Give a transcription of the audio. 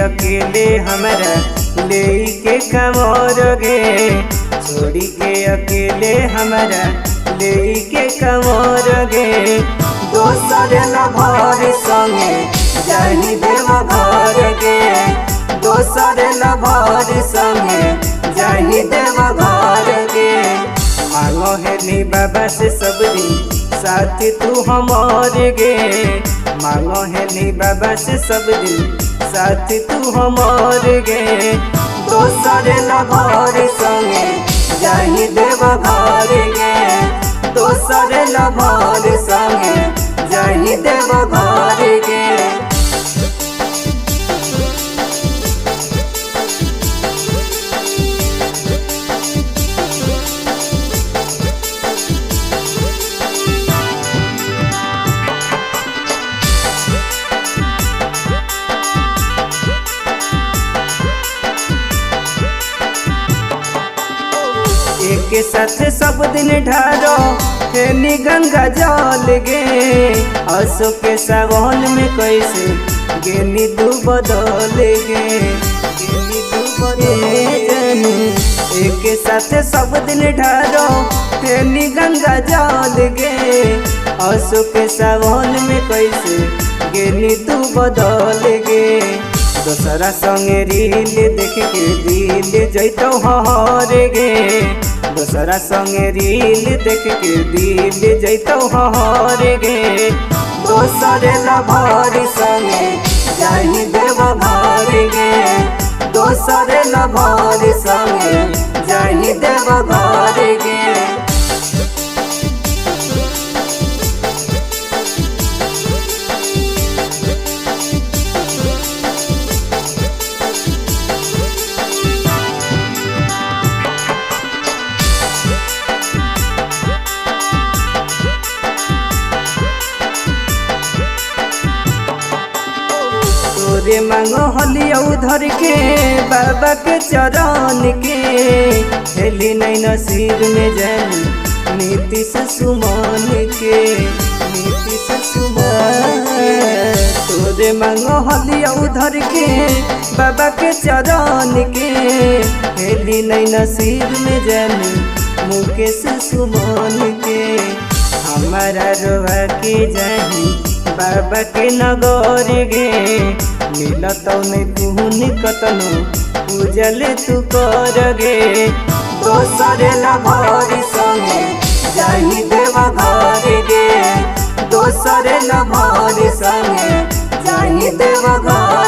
अकेले हमरा ले के कमर गे, छोड़ी के अकेले हमरा ले के कमर गे। दोसर लभर संगे जाही देव घर गे, दोसर लभर संगे जाही देव घर गे। मांगो है नी बाबा से सब दिन साथ तू हमार गे, मांगो है नी बाबा से सब दिन साथ तू हमार गे। दोसर लभर संगे जाही देव घर गे, दोसर लभर संगे जाही देव घर गे। एक साथ सब दिन ढारो हेनी गंगा जल गे, असो के सावन में कैसे गेनी तू बदल गे, गेनी तू बदल। एक साथ सब दिन ढारो हेनी गंगा जल गे, असो के सावन में कैसे गेनी तू बदल गे। दोसरा संगे रील देख के दिल जैतो हर गे, दोसरा संगे रील देख के दिल जैतो हर गे। दोसर लभर संगे जाही देव घर गे, दोसर लभर संगे जाही देव घर गे। तोरे मांगो हलिया उधर के बाबा के चरण के, हेली नहीं नसीब में जानी नीतीश सुमन के, नीतीश सुमन। तोरे मांगो हलिया उधर के बाबा के चरण के, हेली नहीं नसीब में जानी मुकेश सुमन के। हमारा रोवा के जाही बाबा के नगर गे, मिलत नहीं तुहनी कतनो पूजल तू कर गे। दोसर लभर संगे जाही देव घर गे, दोसर लभर संगे जाही देव घर।